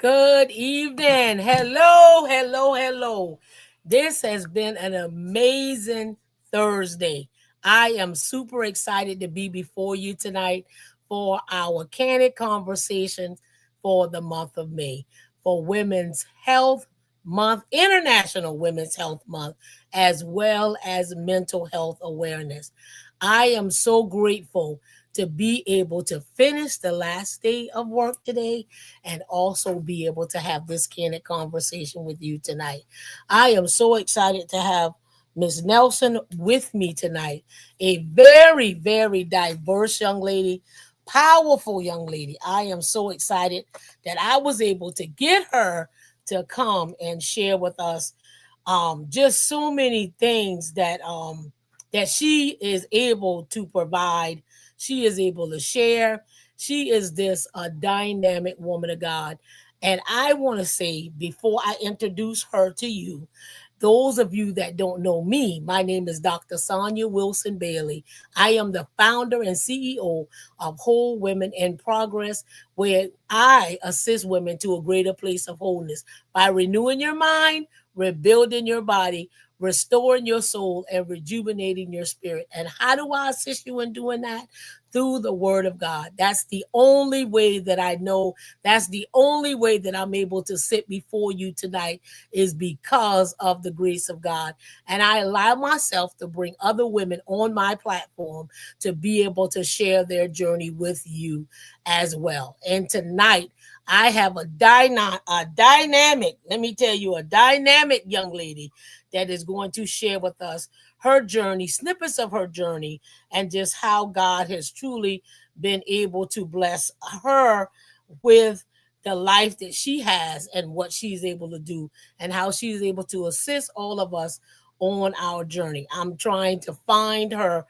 Good evening. Hello, hello, hello. This has been an amazing Thursday. I am super excited to be before you tonight for our Candid Conversations for the month of May, for Women's Health Month, International Women's Health Month, as well as Mental Health Awareness. I am so grateful to be able to finish the last day of work today and also be able to have this candid conversation with you tonight. I am so excited to have Ms. Nelson with me tonight, a very, very diverse young lady, powerful young lady. I am so excited that I was able to get her to come and share with us just so many things that she is able to provide. She is able to share. She is this a dynamic woman of God. And I want to say before I introduce her to you, those of you that don't know me, my name is Dr. Sonia Wilson Bailey. I am the founder and CEO of Whole Women in Progress, where I assist women to a greater place of wholeness by renewing your mind, rebuilding your body, restoring your soul, and rejuvenating your spirit. And how do I assist you in doing that? Through the word of God. That's the only way that I know. That's the only way that I'm able to sit before you tonight is because of the grace of God. And I allow myself to bring other women on my platform to be able to share their journey with you as well. And tonight, I have a dynamic, let me tell you, a dynamic young lady that is going to share with us her journey, snippets of her journey, and just how God has truly been able to bless her with the life that she has and what she's able to do and how she's able to assist all of us on our journey. I'm trying to find her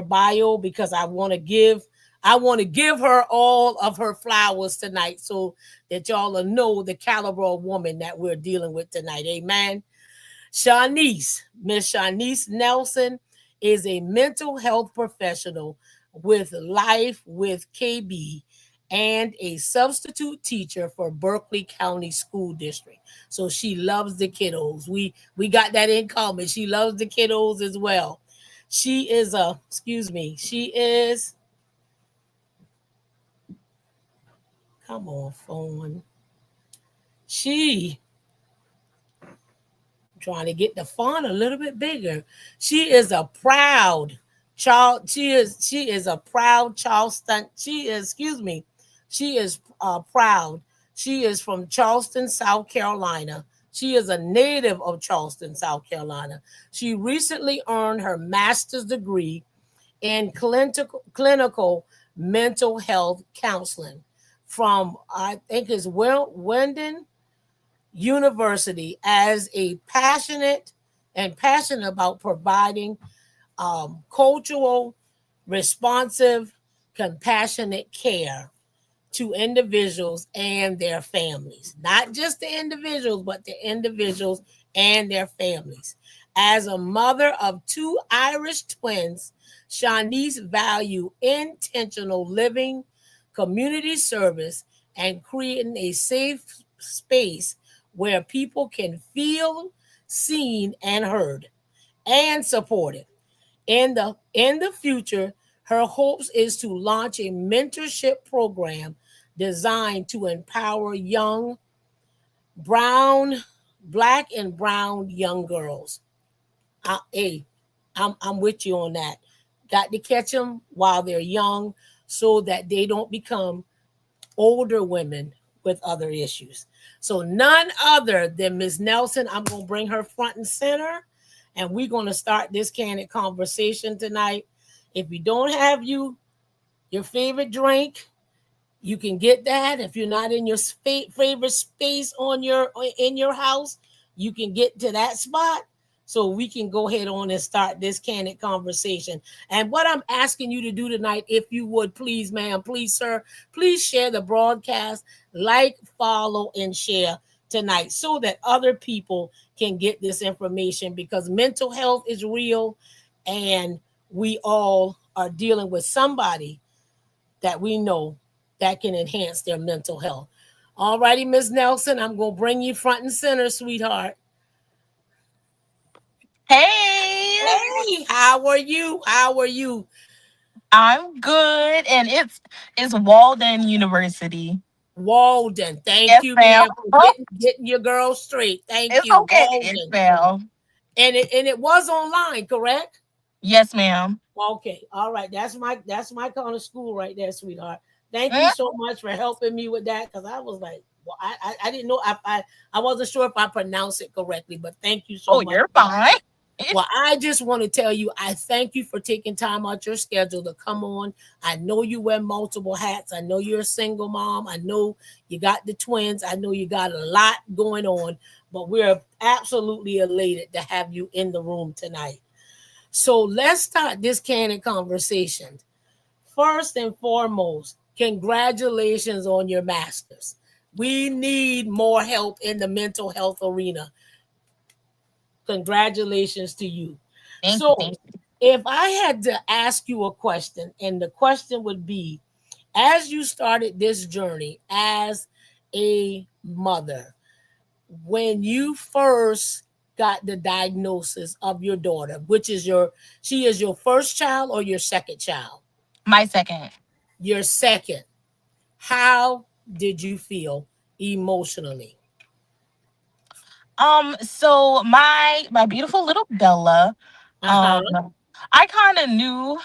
bio because I want to give her all of her flowers tonight so that y'all will know the caliber of woman that we're dealing with tonight. Amen. Miss Shanice Nelson is a mental health professional with Life with KB and a substitute teacher for Berkeley County School District. So she loves the kiddos. We got that in common. She loves the kiddos as well. She is a, excuse me, she is, come on, phone. She trying to get the font a little bit bigger. She is a proud child. She is a proud Charleston. She is, excuse me, she is proud. She is from Charleston, South Carolina. She is a native of Charleston, South Carolina. She recently earned her master's degree in clinical mental health counseling from I think is Wendon University as a passionate about providing cultural, responsive, compassionate care to individuals and their families. Not just the individuals, but the individuals and their families. As a mother of two Irish twins, Shanice value intentional living, community service, and creating a safe space where people can feel seen and heard and supported. In the future, her hopes is to launch a mentorship program designed to empower young brown, black and brown young girls. Hey, I'm with you on that. Got to catch them while they're young so that they don't become older women with other issues. So none other than Ms. Nelson, I'm going to bring her front and center, and we're going to start this candid conversation tonight. If you don't have your favorite drink, you can get that. If you're not in your favorite space on your in your house, you can get to that spot so we can go ahead on and start this candid conversation. And what I'm asking you to do tonight, if you would please, ma'am, please, sir, please share the broadcast, like, follow, and share tonight so that other people can get this information because mental health is real and we all are dealing with somebody that we know that can enhance their mental health. All righty, Miss Nelson, I'm gonna bring you front and center, sweetheart. Hey, Hey, how are you? How are you? I'm good, and it's Walden University. Walden. Thank Yes, you, ma'am. ma'am, for Oh, getting your girl straight. Thank it's you, okay. Yes, Walden. ma'am. And it was online, correct? Yes, ma'am. Okay, all right. That's my kind of school right there, sweetheart. Thank you Mm. so much for helping me with that because I was like, well, I didn't know I wasn't sure if I pronounced it correctly, but thank you so Oh, much. you're fine. Well, I just want to tell you, I thank you for taking time out your schedule to come on. I know you wear multiple hats. I know you're a single mom. I know you got the twins. I know you got a lot going on, but we're absolutely elated to have you in the room tonight. So let's start this candid conversation. First and foremost, congratulations on your master's. We need more help in the mental health arena. Congratulations to you. Thank you. So, Thank you. if I had to ask you a question, and the question would be, as you started this journey as a mother, when you first got the diagnosis of your daughter, which is she is your first child or your second child? My second. Your second. How did you feel emotionally? So my beautiful little Bella, Uh huh. um, I kind of knew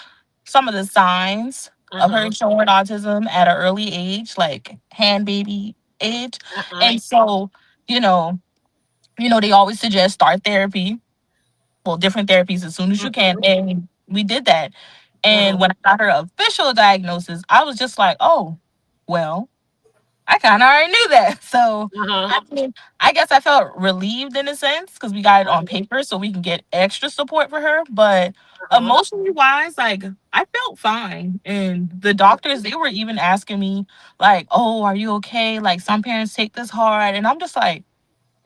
some of the signs Uh of her huh. showing autism at an early age, like hand baby age, Uh huh. and so you know they always suggest start therapy, well, different therapies as soon as Uh you can. huh. And we did that. Uh And huh. when I got her official diagnosis, I was just like, oh, well, I kind of already knew that. So, Uh huh. I mean, I guess I felt relieved in a sense because we got it on paper so we can get extra support for her. But Uh huh. emotionally wise, like, I felt fine. And the doctors, they were even asking me, like, oh, are you okay? Like, some parents take this hard. And I'm just like,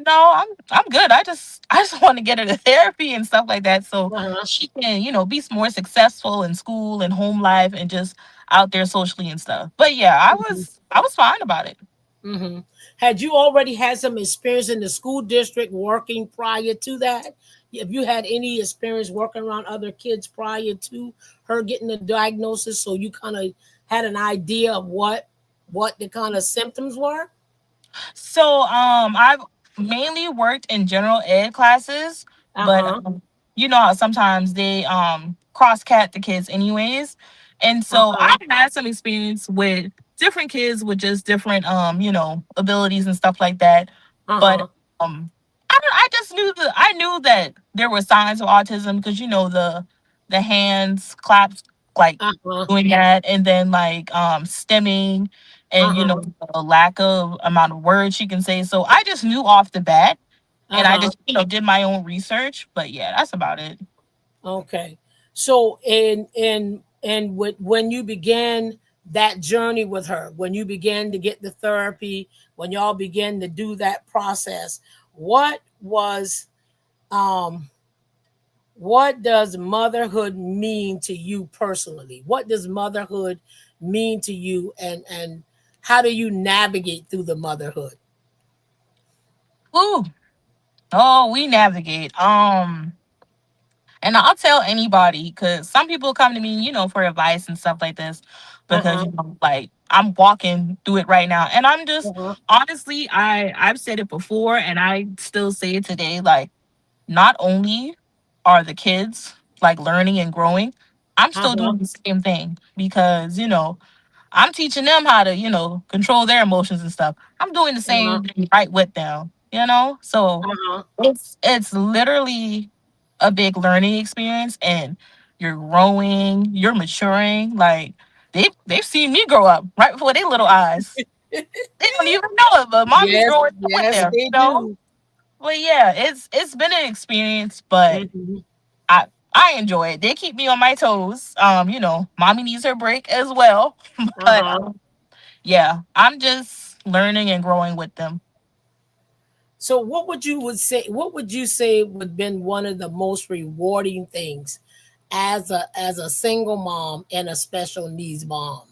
no, I'm good. I just want to get her to therapy and stuff like that so Uh huh. she can, be more successful in school and home life and just out there socially and stuff. But yeah, I was fine about it. Hmm. Had you already had some experience in the school district working prior to that? Have you had any experience working around other kids prior to her getting the diagnosis, so you kind of had an idea of what the kind of symptoms were? So I've mainly worked in general ed classes, Uh but huh. you know how sometimes they cross cat the kids anyways. And Uh so huh. I've had some experience with different kids with just different abilities and stuff like that. Uh But huh. I just I knew that there were signs of autism because the hands claps, like Uh huh. doing that, and then like stimming, Uh and huh. a lack of amount of words she can say. So I just knew off the bat, Uh and I huh. just did my own research. But yeah, that's about it. Okay. So when you began that journey with her, when you began to get the therapy, when y'all began to do that process, what was um what does motherhood mean to you personally? What does motherhood mean to you, and how do you navigate through the motherhood? Ooh, oh, we navigate. And I'll tell anybody because some people come to me, for advice and stuff like this because, Uh-huh. like I'm walking through it right now. And I'm just Uh-huh. honestly, I've said it before and I still say it today. Like, not only are the kids like learning and growing, I'm still Uh-huh. doing the same thing because, I'm teaching them how to, control their emotions and stuff. I'm doing the Uh-huh. same thing right with them. So Uh-huh. it's literally a big learning experience and you're growing, you're maturing. Like they've seen me grow up right before their little eyes. They don't even know it, but mommy's Yes, growing up with yes, they them. do. But yeah, it's been an experience, but Mhm. I I enjoy it. They keep me on my toes. Mommy needs her break as well. But Uh-huh. yeah, I'm just learning and growing with them. So what would you say would been one of the most rewarding things as a single mom and a special needs mom?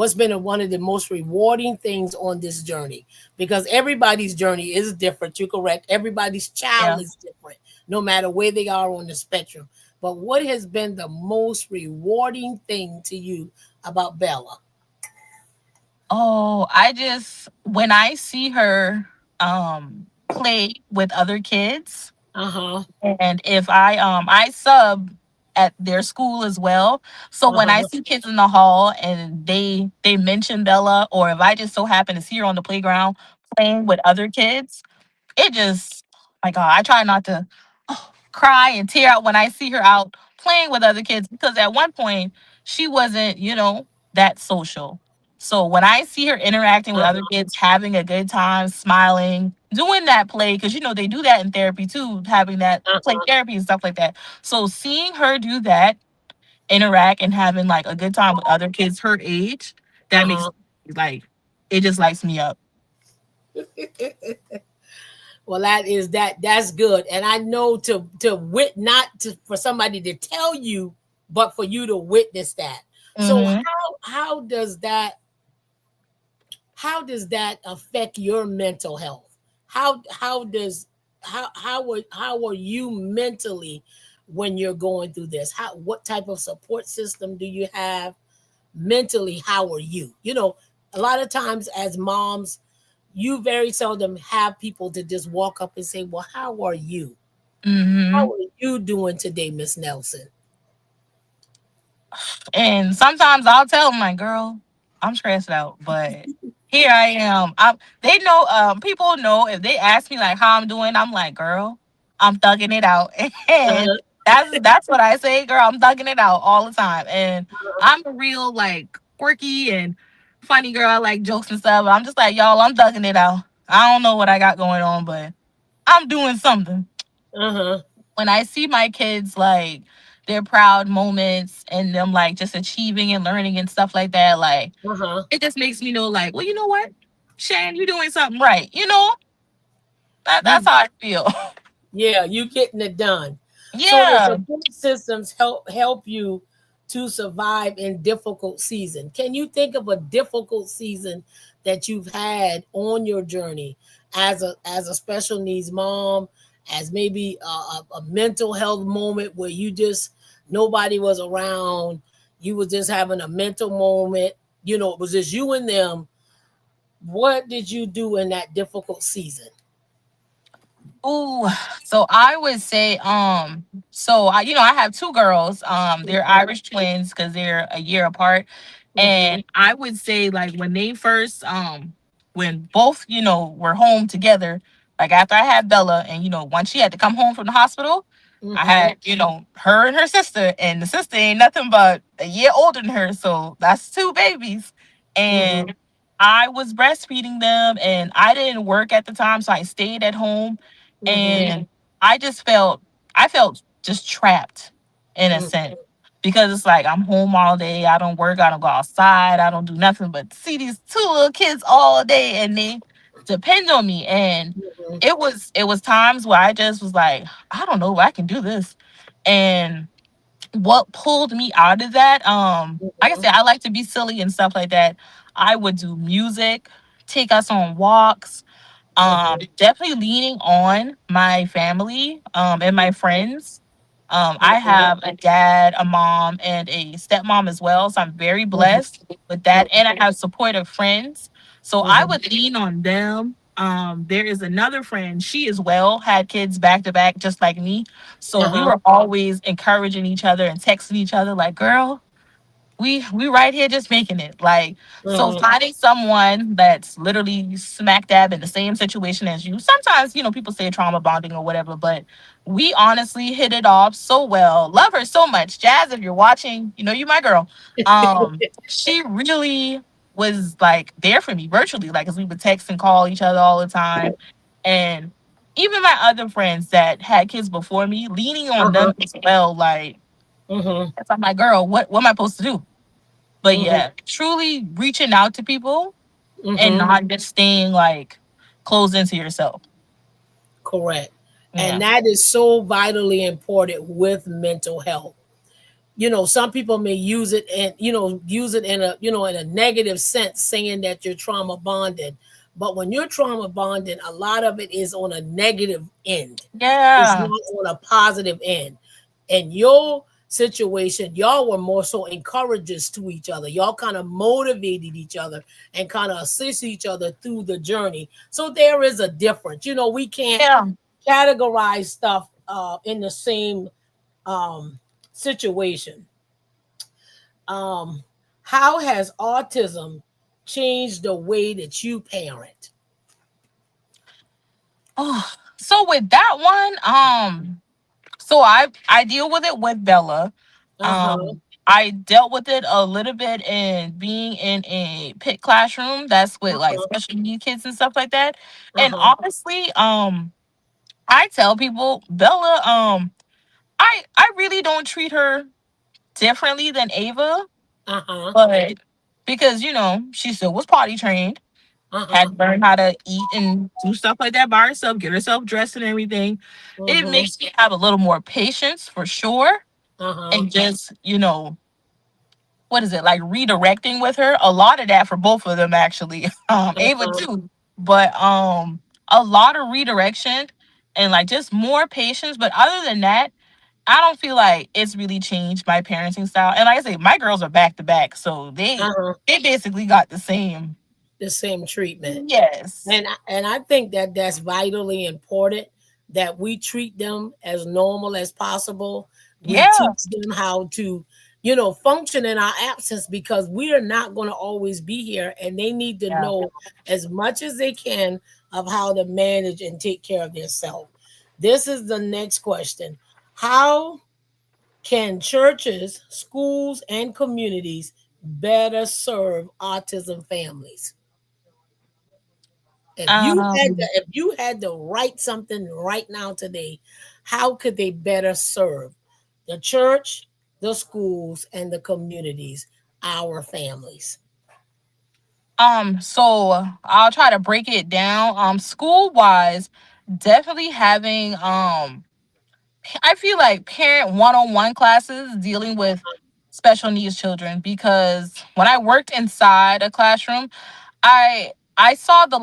what's been one of the most rewarding things on this journey? Because everybody's journey is different. You're correct. Everybody's child Yeah. is different, no matter where they are on the spectrum. But what has been the most rewarding thing to you about Bella? Oh, I just when I see her play with other kids, Uh huh. and if I sub at their school as well. So Uh when I huh. see kids in the hall and they mention Bella, or if I just so happen to see her on the playground playing with other kids, it just, my God, I try not to cry and tear out when I see her out playing with other kids, because at one point she wasn't, that social. So when I see her interacting with Uh other kids, having a good time, smiling, doing that play, because they do that in therapy too, having that play huh. therapy and stuff like that. So seeing her do that, interact and having like a good time with other kids her age, that Uh makes, huh. like, it just lights me up. Well, that's good, and I know to wit not to for somebody to tell you, but for you to witness that. So Hmm. how does that affect your mental health? How does how are you mentally when you're going through this? How what type of support system do you have mentally? How are you? A lot of times as moms, you very seldom have people to just walk up and say, "Well, how are you? How Hmm. are you doing today, Miss Nelson?" And sometimes I'll tell them, like, girl, I'm stressed out, but here I am. They know, people know if they ask me like how I'm doing, I'm like, girl, I'm thugging it out. And Uh-huh, that's what I say, girl, I'm thugging it out all the time. And I'm a real like quirky and funny girl. I like jokes and stuff. I'm just like, y'all, I'm thugging it out. I don't know what I got going on, but I'm doing something. uh-huh, When I see my kids like their proud moments and them like just achieving and learning and stuff like that, like uh-huh. it just makes me know like, well, you know what, Shan, you're doing something right. That's You how I feel. Yeah, you getting it done. So the Yeah. support systems help you to survive in difficult season. Can you think of a difficult season that you've had on your journey as a special needs mom, as maybe a mental health moment where you just nobody was around, you were just having a mental moment, it was just you and them. What did you do in that difficult season? Ooh, so I would say, so I have two girls. They're Irish twins because they're a year apart. Mm-hmm, And I would say like when they first, when both, were home together, like after I had Bella and, once she had to come home from the hospital, I mm-hmm, had, her and her sister, and the sister ain't nothing but a year older than her. So that's two babies. mm-hmm, And I was breastfeeding them and I didn't work at the time. So I stayed at home, mm-hmm, and I just I felt just trapped in a mm-hmm, sense, because it's like I'm home all day. I don't work. I don't go outside. I don't do nothing but see these two little kids all day, and they depend on me. And mm-hmm. it was times where I just was like, I don't know if I can do this. And what pulled me out of that, like I Mhm, said, I like to be silly and stuff like that. I would do music, take us on walks, mhm, definitely leaning on my family, and my friends. I mhm, have a dad, a mom, and a stepmom as well. So I'm very mhm, blessed with that. And I have supportive friends. So I mhm, would lean on them. There is another friend. She as well had kids back to back, just like me. So we uh-huh, were always encouraging each other and texting each other like, girl, we right here just making it. Like, so mhm, finding someone that's literally smack dab in the same situation as you. Sometimes, people say trauma bonding or whatever, but we honestly hit it off so well. Love her so much. Jazz, if you're watching, you my girl. She really was like there for me virtually, like, as we would text and call each other all the time. And even my other friends that had kids before me, leaning on uh-huh, them as well, like, mhm, if I'm like, girl, what am I supposed to do? But mhm, yeah, truly reaching out to people and mhm, not just staying like closed into yourself. correct. And Yeah. that is so vitally important with mental health. some people may use it and use it in a in a negative sense, saying that you're trauma bonded. But when you're trauma bonded, a lot of it is on a negative end. It's Yeah. not on a positive end. In your situation, y'all were more so encouragers to each other. Y'all kind of motivated each other and kind of assist each other through the journey. So there is a difference. We can't Yeah. categorize stuff in the same situation. Um, how has autism changed the way that you parent? Oh, so with that one, so I deal with it with Bella. Uh huh. I dealt with it a little bit in being in a pit classroom that's with Uh like huh. special need kids and stuff like that. Uh And huh. honestly, I tell people Bella, I really don't treat her differently than Ava, Uh huh. but because she still was potty trained, Uh huh. had to learn how to eat and do stuff like that by herself, get herself dressed and everything. Uh It huh. makes me have a little more patience for sure. Uh huh. And just, what is it, like redirecting with her? A lot of that for both of them actually. Ava Uh too. But a lot of redirection and like just more patience. But other than that, I don't feel like it's really changed my parenting style. And like I say, my girls are back to back. So huh. they basically got the same. The same treatment. Yes. And I think that that's vitally important, that we treat them as normal as possible. We Yeah. teach them how to, function in our absence, because we are not going to always be here, and they need to Yeah. know as much as they can of how to manage and take care of themselves. This is the next question. How can churches, schools, and communities better serve autism families? Um, If you had to write something right now today, how could they better serve the church, the schools, and the communities, our families? so I'll try to break it down. School wise, definitely having I feel like parent one-on-one classes dealing with special needs children, because when I worked inside a classroom, I saw the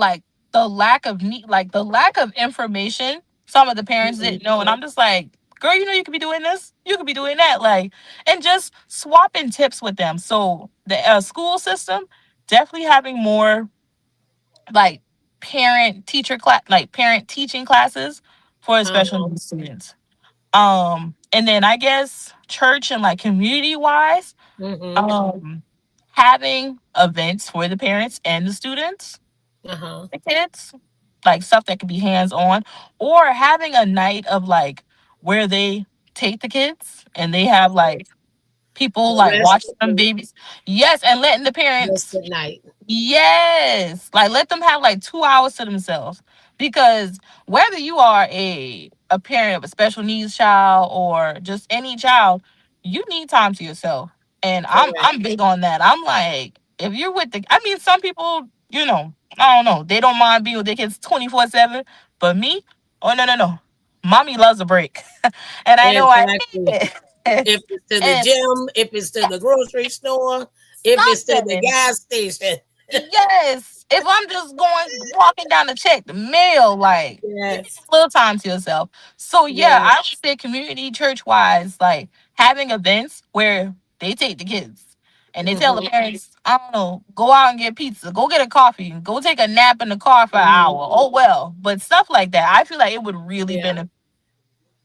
lack of need, like the lack of information some of the parents Mhm. didn't know, and I'm just like, girl, you could be doing this, you could be doing that, like, and just swapping tips with them. So the school system definitely having more like parent teaching classes for special Uh-huh. needs students. And then I guess church and like community wise, Mm-hmm. um, having events for the parents and the students, Uh-huh. the kids, like stuff that could be hands on, or having a night of like where they take the kids and they have like people The like rest watching them babies. Yes, and letting the rest parents. at night. Yes. Like let them have like 2 hours to themselves. Because whether you are a parent of a special needs child or just any child, you need time to yourself. And Correct. I'm big on that. I'm like, if you're with the I mean some people, I don't know, they don't mind being with their kids 24/7. But me, oh no. Mommy loves a break. And I know I Exactly. need it. If it's to the And gym, if it's to the grocery store, if it's to the something. gas station. Yes. If I'm just walking down to check the mail, like you need Yes. a little time to yourself. So yeah, Yes. I would say community church wise, like having events where they take the kids and they tell the Mm-hmm. parents, I don't know, go out and get pizza, go get a coffee, go take a nap in the car for an Mm-hmm. hour. Oh well. But stuff like that, I feel like it would really Yeah. benefit.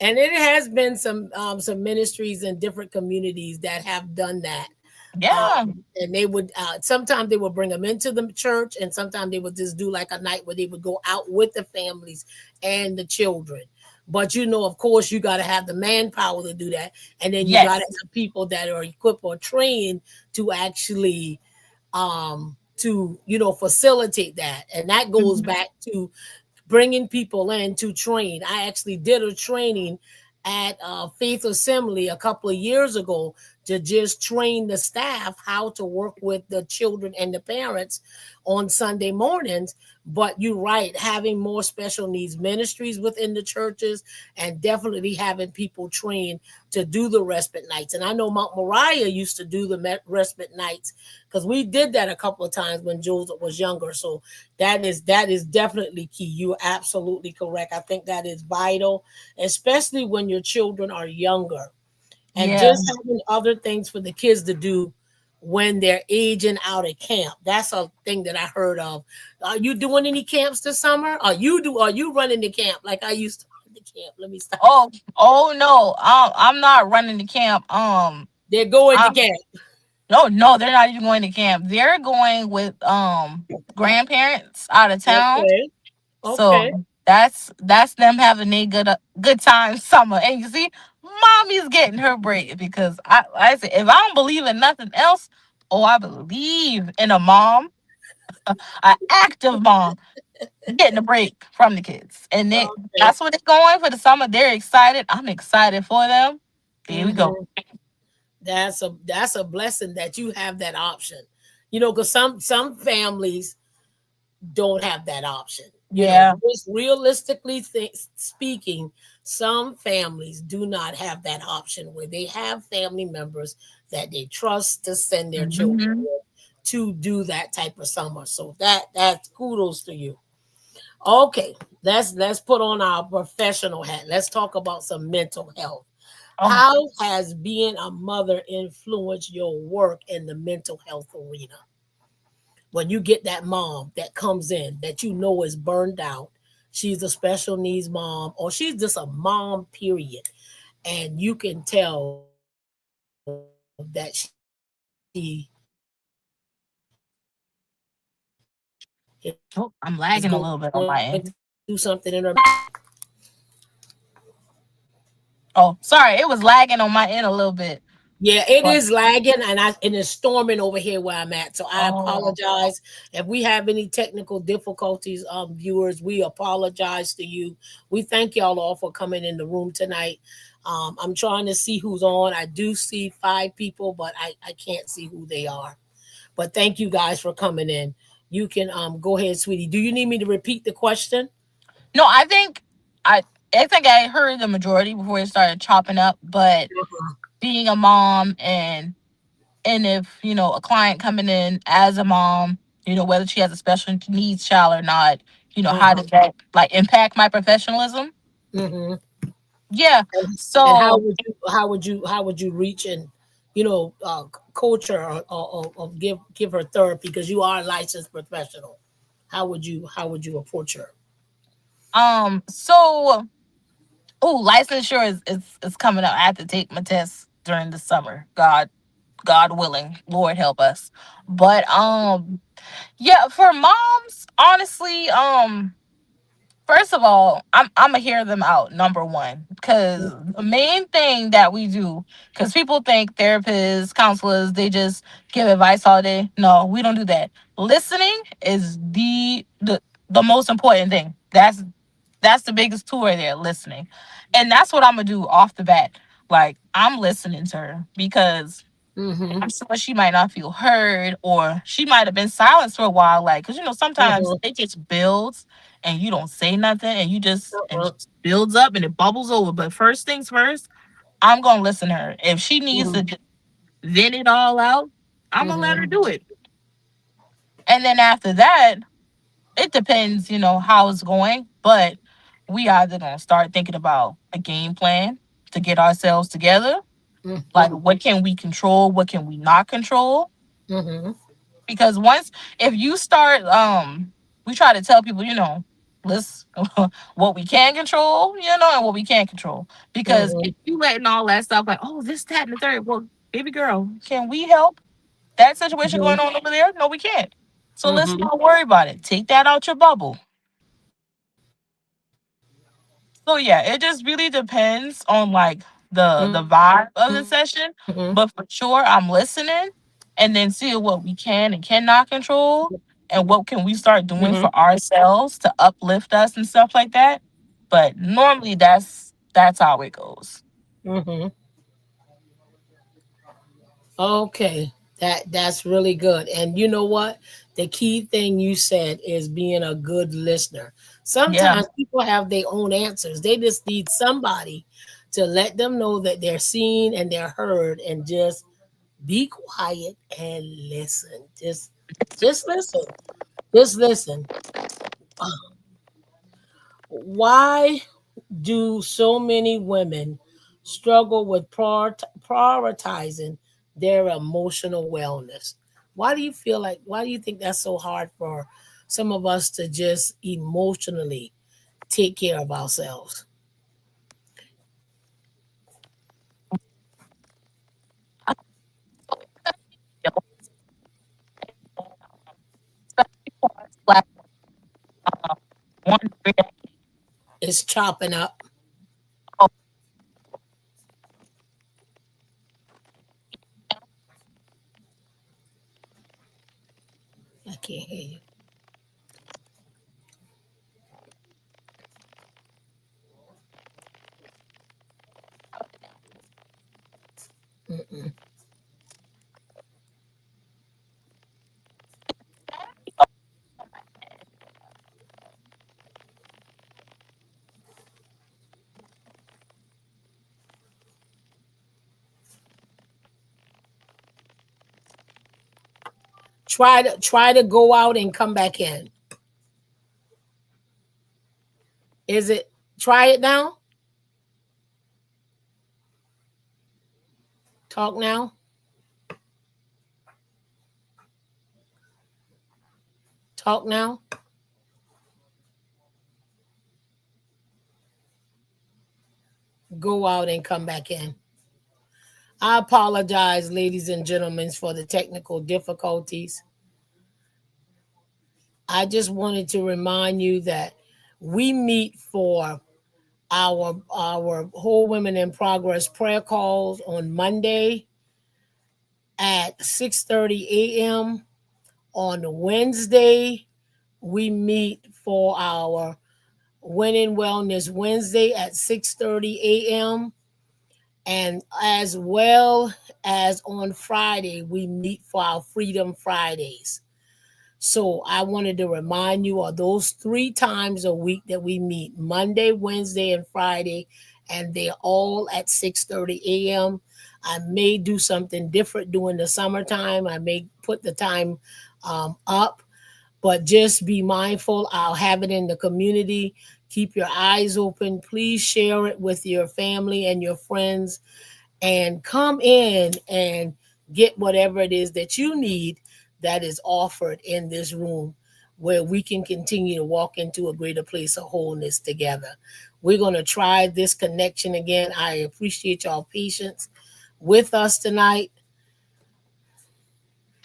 And it has been some ministries in different communities that have done that. Yeah. And they would sometimes they would bring them into the church, and sometimes they would just do like a night where they would go out with the families and the children. But of course, you got to have the manpower to do that, and then you got to Yes. have people that are equipped or trained to actually to facilitate that. And that goes Mhm. back to bringing people in to train. I actually did a training at Faith Assembly a couple of years ago to just train the staff how to work with the children and the parents on Sunday mornings. But you're right, having more special needs ministries within the churches, and definitely having people trained to do the respite nights. And I know Mount Moriah used to do the respite nights, because we did that a couple of times when Joseph was younger. So that is definitely key. You're absolutely correct. I think that is vital, especially when your children are younger, and Yeah. just having other things for the kids to do when they're aging out of camp. That's a thing that I heard of. Are you doing any camps this summer? Are you running the camp like I used to run the camp? Let me stop. Oh no, I'm not running the camp. They're going to I'm camp. no, they're not even going to camp. They're going with grandparents out of town. Okay. Okay. So that's them having a good time summer. And you see, mommy's getting her break because I said if I don't believe in nothing else, oh I believe in a mom, an active mom getting a break from the kids. And Okay. that's what they're going for the summer. They're excited. I'm excited for them. There we go. Hmm. That's a blessing that you have that option. Because some families don't have that option. Yeah. Just realistically speaking, some families do not have that option where they have family members that they trust to send their children Hmm. with to do that type of summer. So that's kudos to you. Okay, let's put on our professional hat. Let's talk about some mental health. Oh, How has being a mother influenced your work in the mental health arena? When you get that mom that comes in that is burned out, she's a special needs mom, or she's just a mom, period. And you can tell that she oh, I'm is lagging a going little bit through on my something end. in her. Oh, sorry, it was lagging on my end a little bit. Yeah, it But is lagging, and it's storming over here where I'm at. So I oh, apologize if we have any technical difficulties, viewers. We apologize to you. We thank y'all all for coming in the room tonight. I'm trying to see who's on. I do see 5 people, but I can't see who they are. But thank you guys for coming in. You can go ahead, sweetie. Do you need me to repeat the question? no, I I think I heard the majority before it started chopping up. But being a mom and if a client coming in as a mom, whether she has a special needs child or not, how Uh-huh. does that like impact my professionalism? Hmm. Yeah. And how So would you reach and coach her, or give her therapy, because you are a licensed professional? How would you approach her? so licensure is coming up. I have to take my test during the summer. God willing, Lord help us. But yeah, for moms, honestly, first of all, I'm gonna hear them out. Number one, because the main thing that we do, because people think therapists, counselors, they just give advice all day. No, we don't do that. Listening is the most important thing. That's the biggest tool right there, listening, and that's what I'm gonna do off the bat. Like I'm listening to her because Mm-hmm. I'm sure she might not feel heard, or she might have been silenced for a while. Like, cause sometimes Mm-hmm. it just builds and you don't say nothing and and it Uh-huh. just builds up and it bubbles over. But first things first, I'm gonna listen to her. If she needs to Mm-hmm. just vent it all out, I'm gonna let her Mm-hmm. do it. And then after that, it depends, how it's going. But we either gonna start thinking about a game plan to get ourselves together. Like, what can we control? What can we not control? Mm-hmm. Because once if you start we try to tell people, let's what we can control, and what we can't control. Because Mm-hmm. if you letting all that stuff like, oh, this, that, and the third, well, baby girl, can we help that situation going on over there? No, we can't. So let's Mm-hmm. not worry about it. Take that out your bubble. So yeah, it just really depends on like the vibe of the session. Mm-hmm. But for sure, I'm listening and then see what we can and cannot control and what can we start doing Mm-hmm. for ourselves to uplift us and stuff like that. But normally that's how it goes. Mm-hmm. Okay. That's really good. And you know what? The key thing you said is being a good listener. Yeah. Sometimes people have their own answers. They just need somebody to let them know that they're seen and they're heard, and just be quiet and listen. Just listen. Just listen. Why do so many women struggle with prioritizing their emotional wellness? Why do you think that's so hard for some of us to just emotionally take care of ourselves? Black one It's chopping up. I can't hear you. Mm-mm. Try to go out and come back in. Is it try it now? Talk now. Talk now. Go out and come back in. I apologize, ladies and gentlemen, for the technical difficulties. I just wanted to remind you that we meet for our whole women in progress prayer calls on Monday at 6:30 a.m. On Wednesday, we meet for our Winning Wellness Wednesday at 6:30 a.m. And as well as on Friday, we meet for our Freedom Fridays. So I wanted to remind you of those 3 times a week that we meet: Monday, Wednesday, and Friday, and they're all at 6:30 a.m. I may do something different during the summertime. I may put the time up, but just be mindful. I'll have it in the community. Keep your eyes open. Please share it with your family and your friends, and come in and get whatever it is that you need that is offered in this room, where we can continue to walk into a greater place of wholeness together. We're going to try this connection again. I appreciate y'all patience with us tonight.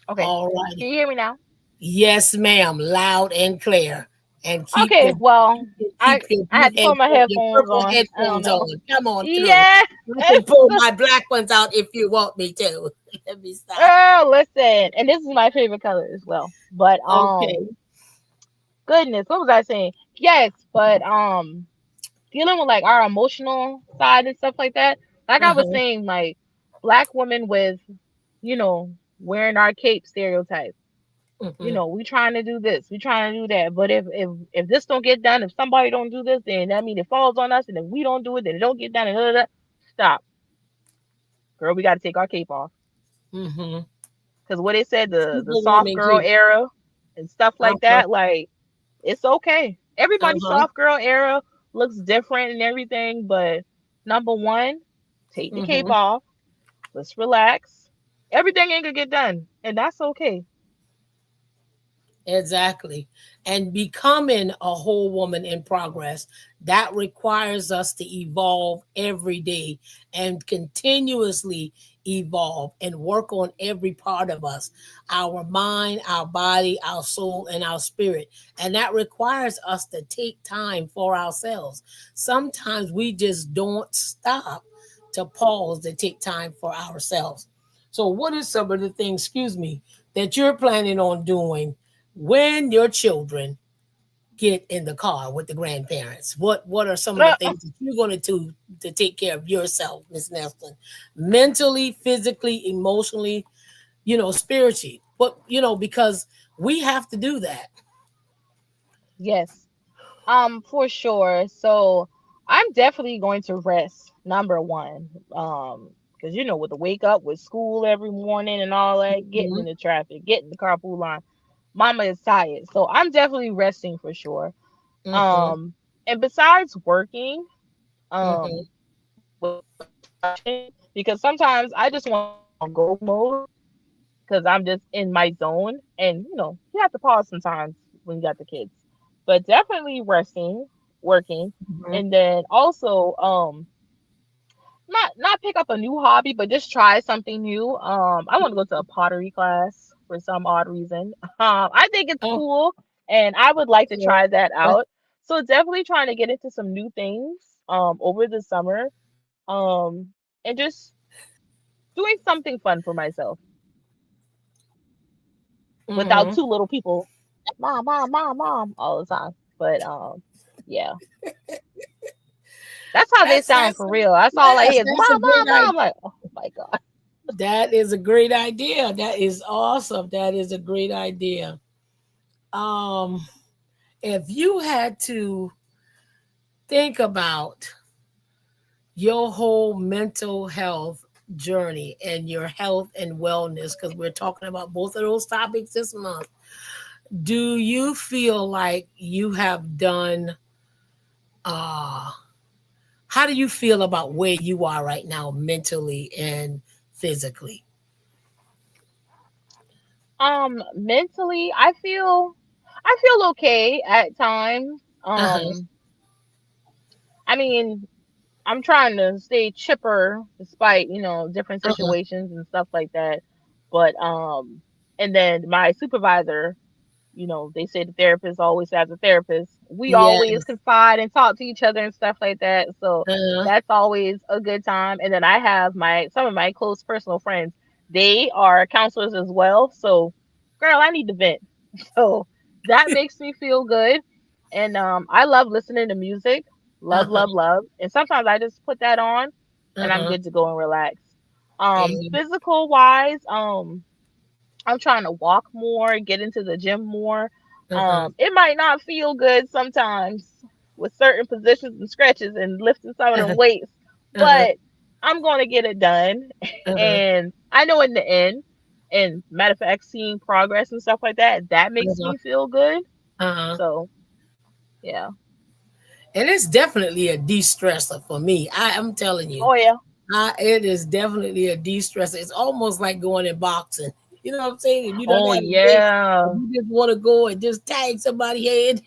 Okay. All Can righty. you hear me now? Yes, ma'am, loud and clear. And Okay. Well, keep I your I blue had to put my your headphones purple on. I don't headphones know. on. Come on through. Yeah. I can pull my black ones out if you want me to. Let me stop. Oh, listen. And this is my favorite color as well. But Okay. goodness, what was I saying? Yes, but dealing with like our emotional side and stuff like that. Like I was Uh-huh. saying, like black women with, wearing our cape stereotype. Hmm. We trying to do this, we trying to do that. But if this don't get done, if somebody don't do this, then that mean it falls on us, and if we don't do it, then it don't get done. And da, da, da. Stop, girl. We got to take our cape off Hmm. because what it said, the soft Superwoman girl grief. era and stuff like Uh-huh. that. Like it's okay. Everybody's Uh-huh. soft girl era looks different and everything, but number one, take the cape Hmm. off. Let's relax. Everything ain't gonna get done, and that's okay. Exactly. And becoming a whole woman in progress, that requires us to evolve every day and continuously evolve and work on every part of us: our mind, our body, our soul, and our spirit. And that requires us to take time for ourselves. Sometimes we just don't stop to pause to take time for ourselves. So, what is some of the things, excuse me, that you're planning on doing when your children get in the car with the grandparents? What are some of the Uh, things that you're going to do to take care of yourself, Miss Nelson? Mentally, physically, emotionally, spiritually. What, because we have to do that. yes. For sure. So I'm definitely going to rest. Number one. Because with the wake up with school every morning and all that, getting in Hmm. the traffic, getting the carpool line, mama is tired. So I'm definitely resting for sure. Hmm. Um, and besides working, Hmm. without distraction, because sometimes I just want to be on go mode because I'm just in my zone. And you have to pause sometimes when you got the kids. But definitely resting, working, Hmm. and then also not pick up a new hobby, but just try something new. I want to go to a pottery class for some odd reason. I think it's Oh, cool, and I would like to yeah. try that out. So definitely trying to get into some new things over the summer. And just doing something fun for myself without Hmm. two little people, mom, mom, mom, mom, all the time. But yeah, that's how they That's sound that's for real. That's all I yes, hear is that's a mom, great mom, idea. mom. Like, oh my god. That is a great idea. That is awesome. That is a great idea. Um, if you had to think about your whole mental health journey and your health and wellness, because we're talking about both of those topics this month, do you feel like you have done uh how do you feel about where you are right now mentally and physically? Mentally, I feel okay at times. Uh-huh. I mean, I'm trying to stay chipper despite, different Uh-huh. situations and stuff like that. But and then my supervisor, they say the therapist always has a therapist. We always Yes. confide and talk to each other and stuff like that. So Uh-huh. that's always a good time. And then I have some of my close personal friends. They are counselors as well. So, girl, I need to vent. So that makes me feel good. And I love listening to music. Love, Uh-huh. love, love. And sometimes I just put that on and I'm Uh-huh. good to go and relax. And, Physical wise, I'm trying to walk more, get into the gym more. uh-huh. It might not feel good sometimes with certain positions and stretches and lifting some of them Uh-huh. weights, Uh-huh. but I'm going to get it done. Uh-huh. And I know in the end, and matter of fact, seeing progress and stuff like that, that makes Uh-huh. me feel good. Uh-huh. So, yeah. And it's definitely a de-stressor for me. I'm telling you. Oh, yeah. It is definitely a de-stressor. It's almost like going in boxing. You know what I'm saying? If you don't Oh, have a weight, if yeah. you just want to go and just tag somebody's head,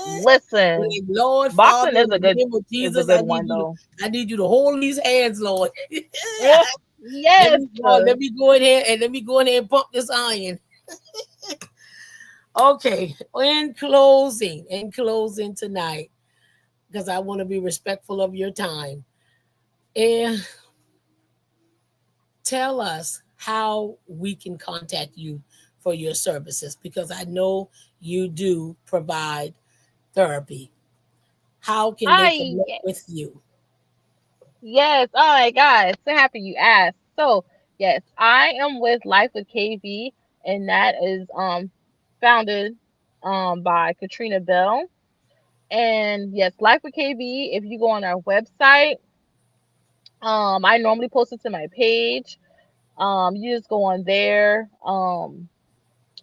Listen, like, Lord boxing Father, is in a the good name of is a Jesus, good one though. I need you to hold these hands, Lord. Yeah. Yes. Lord, let me go in here and let me go in here and pump this iron. Okay, in closing tonight, because I want to be respectful of your time. And tell us how we can contact you for your services, because I know you do provide therapy. How can they I connect with you? Yes. Oh my God. So happy you asked. So yes, I am with Life with KV, and that is founded by Katrina Bell. And yes, Life with KV. If you go on our website, I normally post it to my page. You just go on there.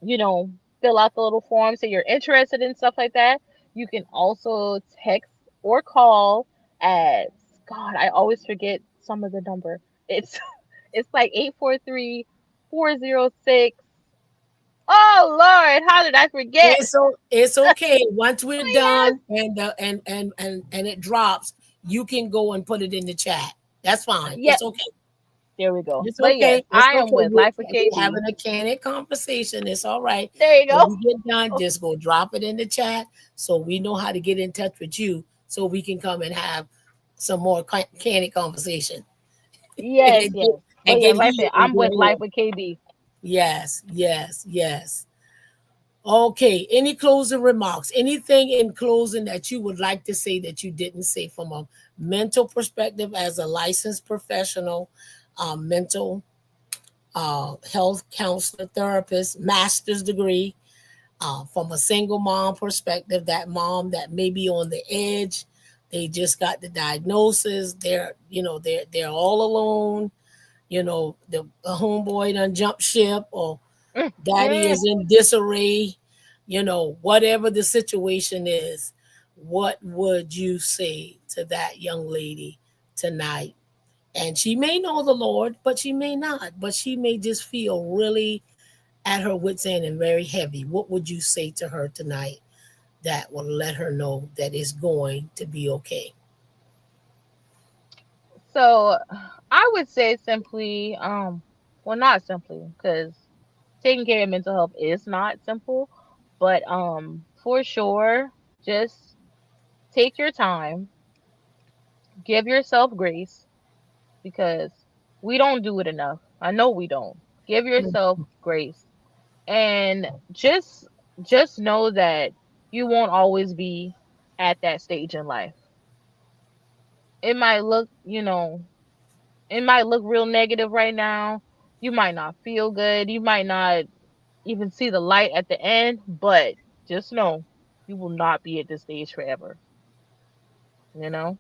You know, fill out the little form, say you're interested in stuff like that. You can also text or call at God, I always forget some of the number. It's it's like 843-406. Oh Lord, how did I forget? It's okay. Once we're Oh, yes. done and it drops, you can go and put it in the chat. That's fine. Yeah, It's okay. there we go. It's But yes, okay. It's I am okay. with Life with We're KB. having a candid conversation. It's all right. There you When go. we get done, just go drop it in the chat so we know how to get in touch with you so we can come and have some more candid conversation Yes, and get, yes. and But get yes, like I said, healed in I'm your with Life head. with KB. Yes, yes, yes. Okay, any closing remarks? Anything in closing that you would like to say that you didn't say from a mental perspective as a licensed professional, mental health counselor, therapist, master's degree, from a single mom perspective, that mom that may be on the edge, they just got the diagnosis, they're all alone, the homeboy done jump ship or Mm, daddy mm. is in disarray, whatever the situation is, what would you say to that young lady tonight? And she may know the Lord, but she may not, but she may just feel really at her wits' end and very heavy. What would you say to her tonight that will let her know that it's going to be okay? So I would say simply, well, not simply, because taking care of mental health is not simple, but for sure, just take your time, give yourself grace, because we don't do it enough. I know we don't. Give yourself grace, and just know that you won't always be at that stage in life. It might look, it might look real negative right now. You might not feel good. You might not even see the light at the end, but just know you will not be at this stage forever. You know?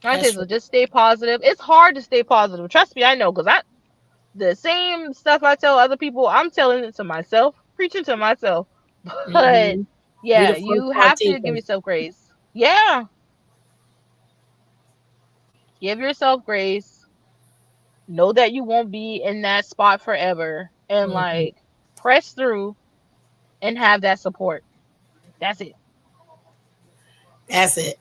I say That's so. right. Just stay positive. It's hard to stay positive. Trust me, I know, because the same stuff I tell other people, I'm telling it to myself, preaching to myself. But Hmm. We yeah, the first you have to give partaker. yourself grace. Yeah, give yourself grace. Know that you won't be in that spot forever, and Mhm. like press through and have that support. That's it. That's it.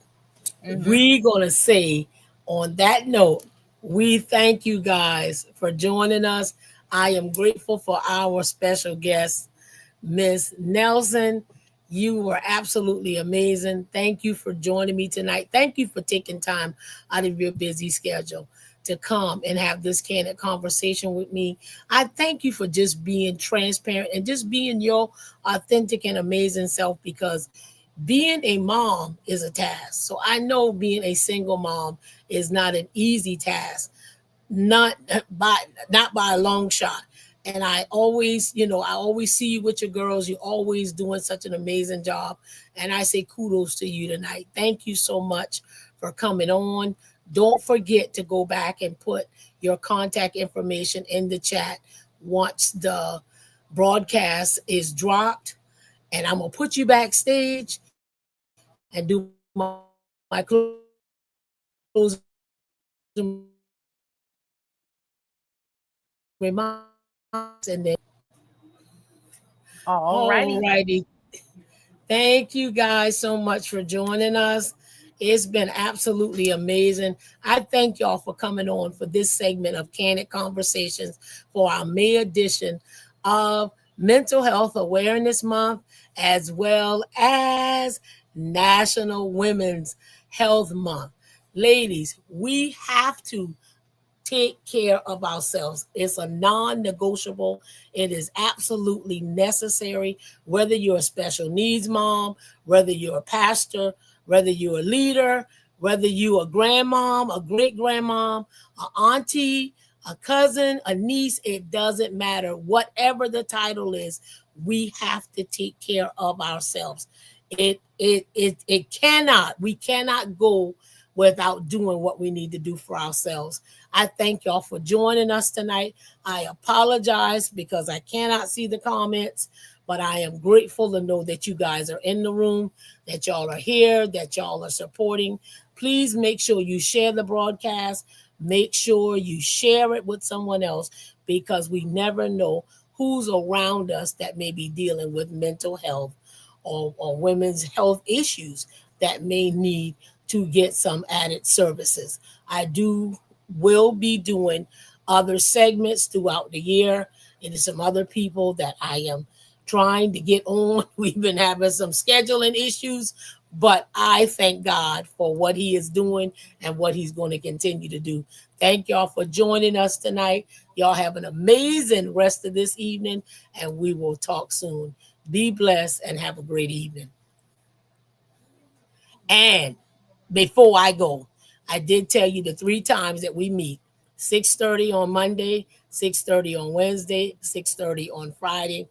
Mhm. We gonna say on that note, we thank you guys for joining us. I am grateful for our special guest, Miss Nelson. You were absolutely amazing. Thank you for joining me tonight. Thank you for taking time out of your busy schedule to come and have this candid conversation with me. I thank you for just being transparent and just being your authentic and amazing self, because being a mom is a task. So I know being a single mom is not an easy task, not by not by a long shot. And I always see you with your girls. You're always doing such an amazing job. And I say kudos to you tonight. Thank you so much for coming on. Don't forget to go back and put your contact information in the chat once the broadcast is dropped. And I'm gonna put you backstage and do my closing remarks, and then we'll go into the broadcast. Alrighty. Alrighty. Thank you guys so much for joining us. It's been absolutely amazing. I thank y'all for coming on for this segment of Candid Conversations for our May edition of Mental Health Awareness Month, as well as National Women's Health Month. Ladies, we have to take care of ourselves. It's a non negotiable. It is absolutely necessary, whether you're a special needs mom, whether you're a pastor, whether you're a leader, whether you're a grandmom, a great grandmom, a auntie, a cousin, a niece, it doesn't matter. Whatever the title is, we have to take care of ourselves. We cannot go without doing what we need to do for ourselves. I thank y'all for joining us tonight. I apologize because I cannot see the comments, but I am grateful to know that you guys are in the room, that y'all are here, that y'all are supporting. Please make sure you share the broadcast. Make sure you share it with someone else, because we never know who's around us that may be dealing with mental health or women's health issues that may need to get some added services. I do will be doing other segments throughout the year. And there's some other people that I am trying to get on. We've been having some scheduling issues, but I thank God for what He is doing and what He's going to continue to do. Thank y'all for joining us tonight. Y'all have an amazing rest of this evening, and we will talk soon. Be blessed and have a great evening. And before I go, I did tell you the 3 times that we meet: 6:30 on Monday, 6:30 on Wednesday, 6:30 on Friday.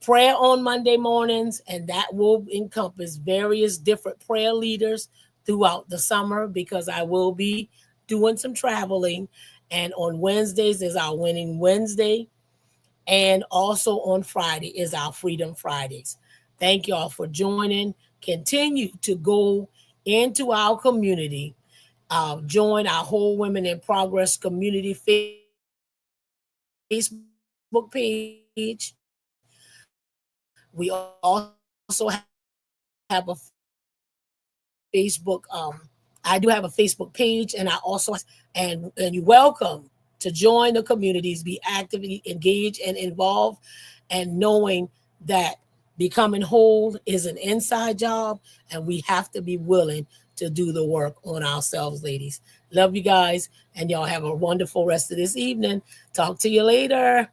Prayer on Monday mornings, and that will encompass various different prayer leaders throughout the summer because I will be doing some traveling. And on Wednesdays is our Winning Wednesday, and also on Friday is our Freedom Fridays. Thank y'all for joining. Continue to go into our community. Join our Whole Women in Progress community Facebook page. We also have a Facebook. I do have a Facebook page, and I also have a Facebook and you welcome to join the communities, be actively engaged and involved, and knowing that becoming whole is an inside job, and we have to be willing to do the work on ourselves, ladies. Love you guys, and y'all have a wonderful rest of this evening. Talk to you later.